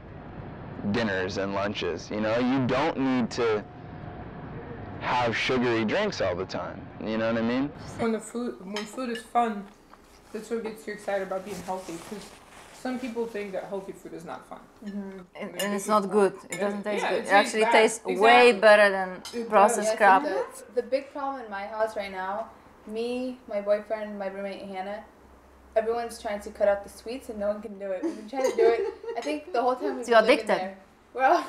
dinners and lunches. You know, you don't need to have sugary drinks all the time. You know what I mean? When food is fun, that's what gets you excited about being healthy. Because some people think that healthy food is not fun. And it's not good. It doesn't taste good. It tastes actually bad. tastes way better than processed crap. The big problem in my house right now, me, my boyfriend, my roommate Hannah, everyone's trying to cut out the sweets and no one can do it. We've been trying to do it. I think the whole time we've been living there. Well,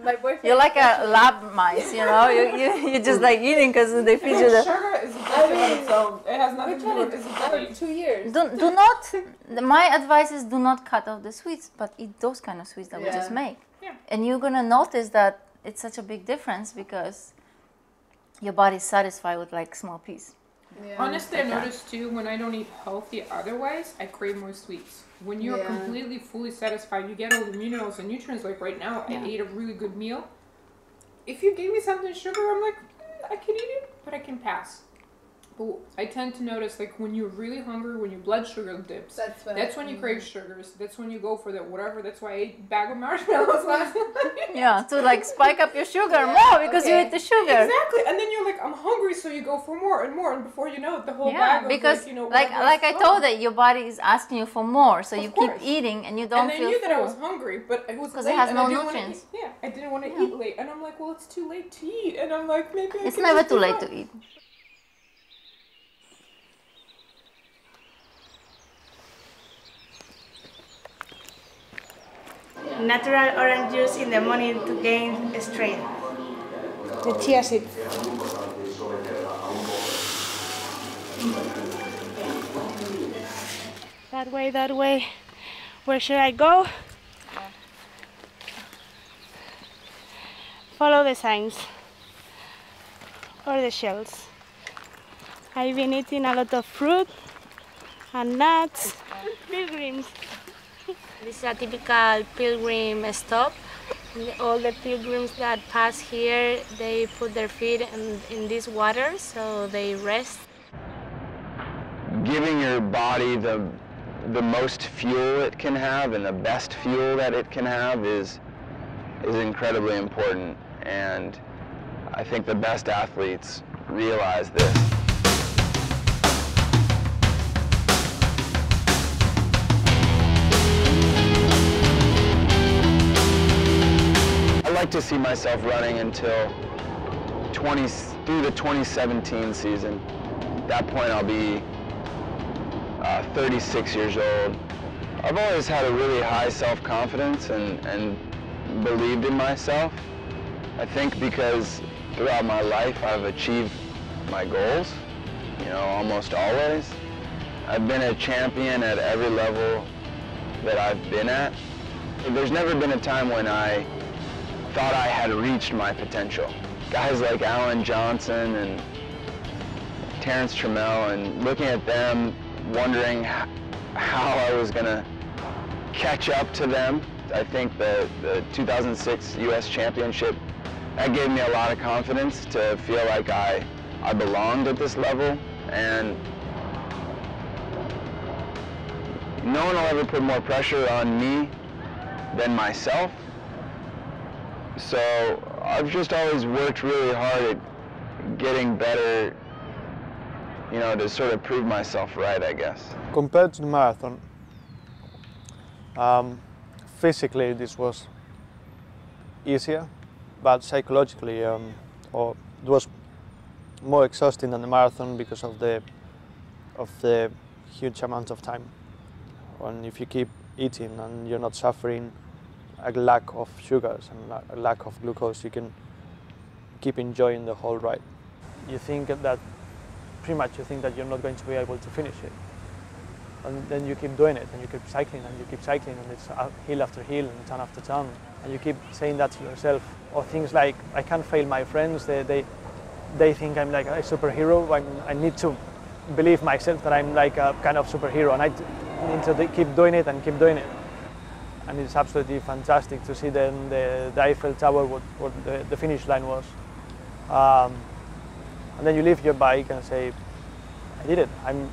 my boyfriend. You're like a lab mice, you know. You just like eating because they feed you the. Sugar is addictive on its own. It has nothing to do with it. For 2 years. Do not. My advice is do not cut off the sweets, but eat those kind of sweets that we just make. Yeah. And you're gonna notice that it's such a big difference because your body's satisfied with like small piece. Yeah. Honestly, I noticed too, when I don't eat healthy otherwise, I crave more sweets. When you're completely, fully satisfied, you get all the minerals and nutrients. Like right now, I ate a really good meal. If you gave me something sugar, I'm like, I can eat it, but I can pass. But I tend to notice, like, when you're really hungry, when your blood sugar dips, that's when you crave sugars. That's when you go for that whatever. That's why I ate a bag of marshmallows last night. Yeah, to like spike up your sugar more because you eat the sugar. Exactly, and then you're like, I'm hungry, so you go for more and more, and before you know it, the whole bag of because like, you know, like I told you, your body is asking you for more, so you keep eating and you don't and feel I knew full. that I was hungry, but it was because late it has and no I didn't nutrients. I didn't want to eat late, and I'm like, well, it's too late to eat, and I'm like, maybe it's never too late to eat. Natural orange juice in the morning to gain strength. The chia seed. That way. Where should I go? Follow the signs or the shells. I've been eating a lot of fruit and nuts. Pilgrims. This is a typical pilgrim stop. All the pilgrims that pass here, they put their feet in this water, so they rest. Giving your body the most fuel it can have and the best fuel that it can have is incredibly important, and I think the best athletes realize this. I'd like to see myself running until through the 2017 season. At that point, I'll be 36 years old. I've always had a really high self-confidence and believed in myself. I think because throughout my life, I've achieved my goals, you know, almost always. I've been a champion at every level that I've been at. There's never been a time when I thought I had reached my potential. Guys like Alan Johnson and Terrence Trammell, and looking at them, wondering how I was gonna catch up to them. I think the 2006 U.S. Championship, that gave me a lot of confidence to feel like I belonged at this level, and no one will ever put more pressure on me than myself. So I've just always worked really hard at getting better, you know, to sort of prove myself right, I guess. Compared to the marathon, physically this was easier, but psychologically it was more exhausting than the marathon because of the huge amount of time. And if you keep eating and you're not suffering a lack of sugars and a lack of glucose, you can keep enjoying the whole ride. You think that pretty much you think that you're not going to be able to finish it, and then you keep doing it, and you keep cycling, and you keep cycling, and it's hill after hill and turn after turn, and you keep saying that to yourself. Or things like, I can't fail my friends. They think I'm like a superhero. I need to believe myself that I'm like a kind of superhero, and I need to keep doing it and keep doing it. And it's absolutely fantastic to see then the Eiffel Tower, what the finish line was. And then you leave your bike and say, I did it. I'm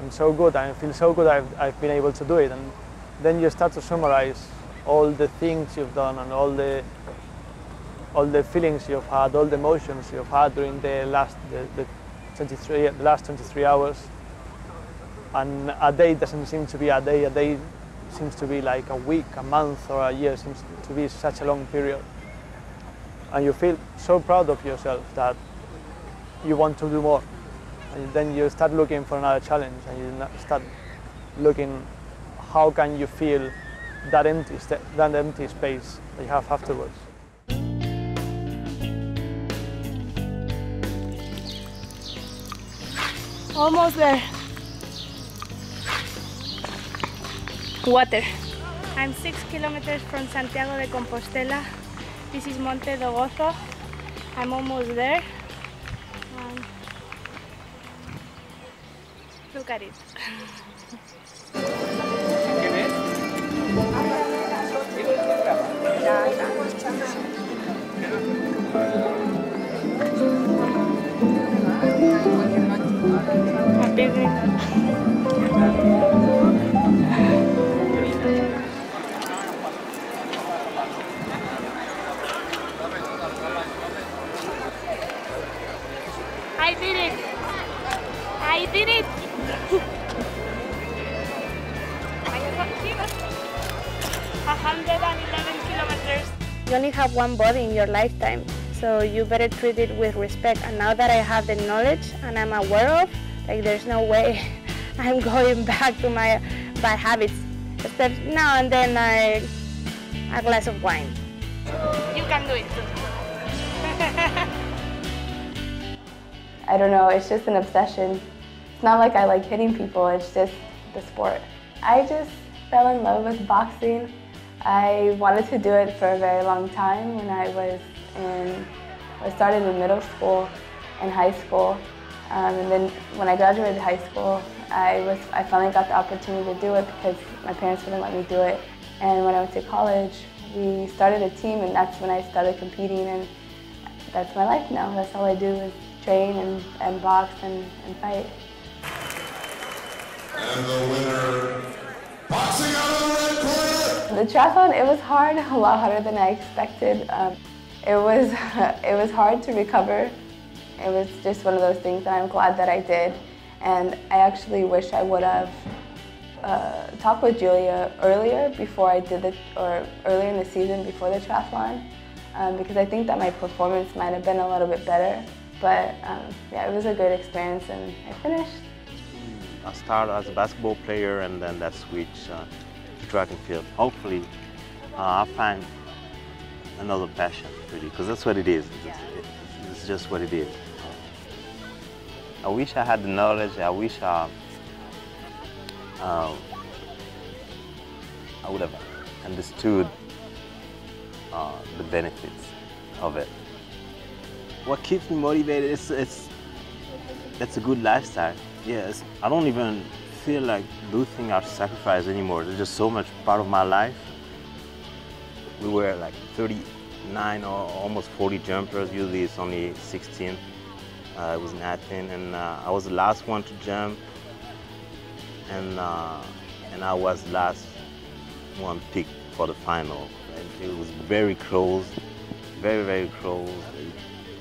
so good. I feel so good. I've been able to do it. And then you start to summarize all the things you've done and all the feelings you've had, all the emotions you've had during the last 23 hours. And a day doesn't seem to be a day. A day seems to be like a week, a month, or a year. Seems to be such a long period. And you feel so proud of yourself that you want to do more. And then you start looking for another challenge, and you start looking how can you fill that empty space that you have afterwards. Almost there. Water. I'm 6 kilometers from Santiago de Compostela. This is Monte do Gozo. I'm almost there. Look at it. I did it! I did it! 111 kilometers. You only have one body in your lifetime, so you better treat it with respect. And now that I have the knowledge and I'm aware of, like, there's no way I'm going back to my bad habits. Except now and then a glass of wine. You can do it too. I don't know, it's just an obsession. It's not like I like hitting people, it's just the sport. I just fell in love with boxing. I wanted to do it for a very long time when I started in middle school and high school. And then when I graduated high school, I finally got the opportunity to do it because my parents wouldn't let me do it. And when I went to college, we started a team, and that's when I started competing, and that's my life now. That's all I do is train and box and fight. And the winner, boxing out of the red corner! The triathlon, it was hard, a lot harder than I expected. It was hard to recover. It was just one of those things that I'm glad that I did. And I actually wish I would have talked with Julia earlier before I did it, or earlier in the season before the triathlon, because I think that my performance might have been a little bit better. But yeah, it was a good experience, and I finished. I started as a basketball player, and then that switch to track and field. Hopefully, I'll find another passion, really, because that's what it is. It's just what it is. I wish I had the knowledge. I wish I would have understood the benefits of it. What keeps me motivated is it's a good lifestyle. Yeah, I don't even feel like those things are sacrifice anymore. They're just so much part of my life. We were like 39 or almost 40 jumpers. Usually it's only 16. It was in Athens, and I was the last one to jump, and I was the last one picked for the final. And it was very close, very, very close.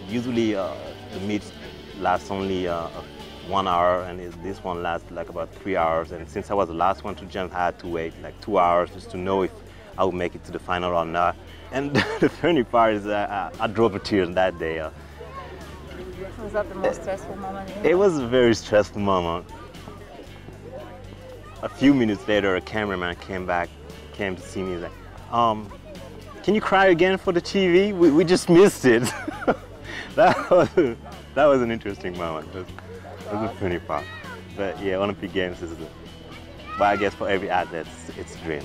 Usually the meets last only 1 hour, and this one lasted like about 3 hours. And since I was the last one to jump, I had to wait like 2 hours just to know if I would make it to the final or not. And the funny part is I drove a tear that day. Was that the most stressful moment? It was a very stressful moment. A few minutes later, a cameraman came to see me. He's like, can you cry again for the TV? We just missed it. that was an interesting moment. That was a funny part. But yeah, Olympic Games is but I guess for every athlete, it's a dream.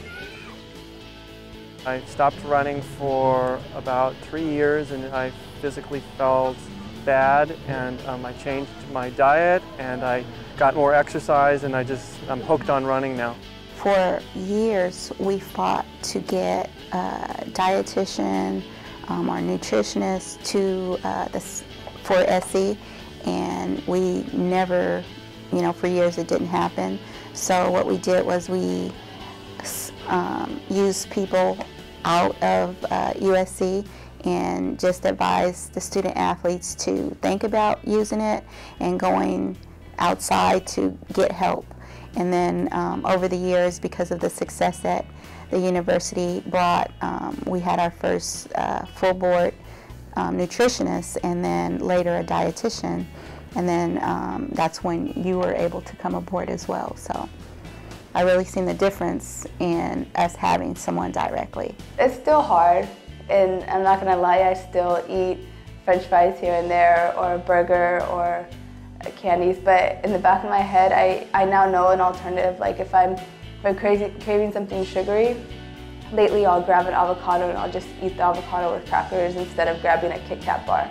I stopped running for about 3 years, and I physically felt bad, and I changed my diet, and I got more exercise, and I'm hooked on running now. For years, we fought to get a dietitian, our nutritionist for SE, and we never, for years it didn't happen. So what we did was we used people out of USC and just advised the student athletes to think about using it and going outside to get help. And then over the years, because of the success that the university brought, we had our first full board nutritionist, and then later a dietitian, and then that's when you were able to come aboard as well. So I really seen the difference in us having someone directly. It's still hard, and I'm not gonna lie, I still eat French fries here and there, or a burger, or candies, but in the back of my head, I now know an alternative. Like if I'm craving something sugary, lately I'll grab an avocado and I'll just eat the avocado with crackers instead of grabbing a Kit Kat bar.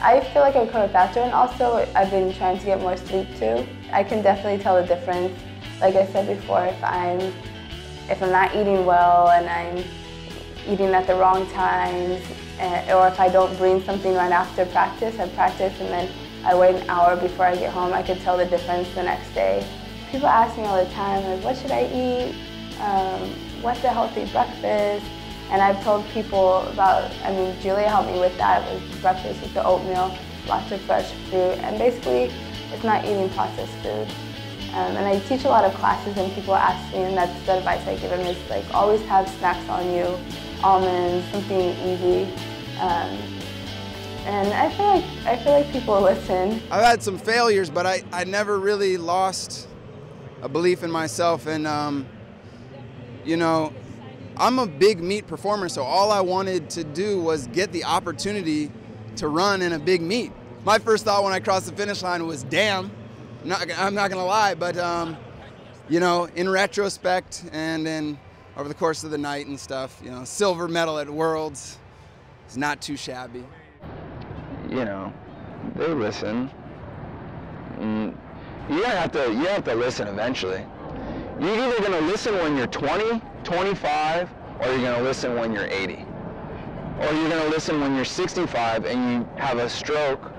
I feel like I'm recovering faster, and also I've been trying to get more sleep too. I can definitely tell the difference. Like I said before, if I'm not eating well and I'm eating at the wrong times, or if I don't bring something right after practice, I practice and then I wait an hour before I get home, I can tell the difference the next day. People ask me all the time, like, what should I eat? What's a healthy breakfast? And I've told people about, Julia helped me with that, with breakfast with the oatmeal, lots of fresh fruit, and basically it's not eating processed food. And I teach a lot of classes, and people ask me, and that's the advice I give them, is like always have snacks on you, almonds, something easy. And I feel like people listen. I've had some failures, but I never really lost a belief in myself. And I'm a big meet performer, so all I wanted to do was get the opportunity to run in a big meet. My first thought when I crossed the finish line was, damn, I'm not gonna lie, but in retrospect and then over the course of the night and stuff, silver medal at Worlds is not too shabby. They listen. You have to listen eventually. You're either gonna listen when you're 20, 25, or you're gonna listen when you're 80. Or you're gonna listen when you're 65 and you have a stroke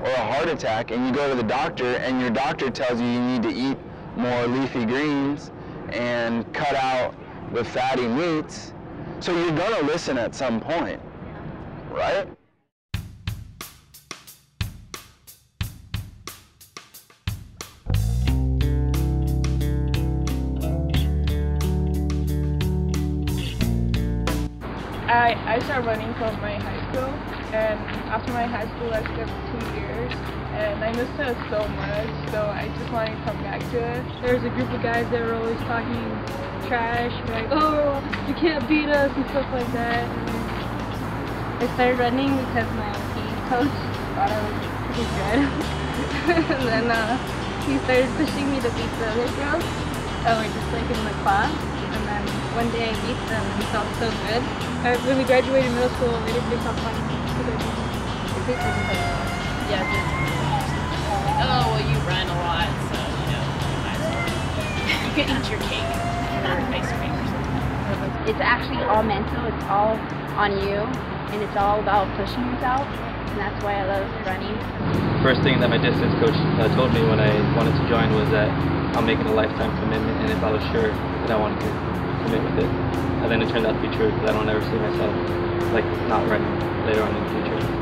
or a heart attack and you go to the doctor and your doctor tells you need to eat more leafy greens and cut out the fatty meats. So you're gonna listen at some point, right? I started running from my high school, and after my high school I skipped 2 years, and I missed it so much, so I just wanted to come back to it. There was a group of guys that were always talking trash, like, oh, you can't beat us and stuff like that. I started running because my PE coach thought I was pretty good. And then he started pushing me to beat the other girls that were just like in the class. And then one day I beat them and it felt so good. When we graduated middle school, they stopped playing. Yeah, oh, well, you run a lot, so, you might as well. You can eat your cake or ice cream or something. It's actually all mental, it's all on you, and it's all about pushing yourself, and that's why I love running. First thing that my distance coach told me when I wanted to join was that I'm making a lifetime commitment, and if I was sure that I wanted to commit with it. And then it turned out to be true, because I don't ever see myself like not running later on in the future.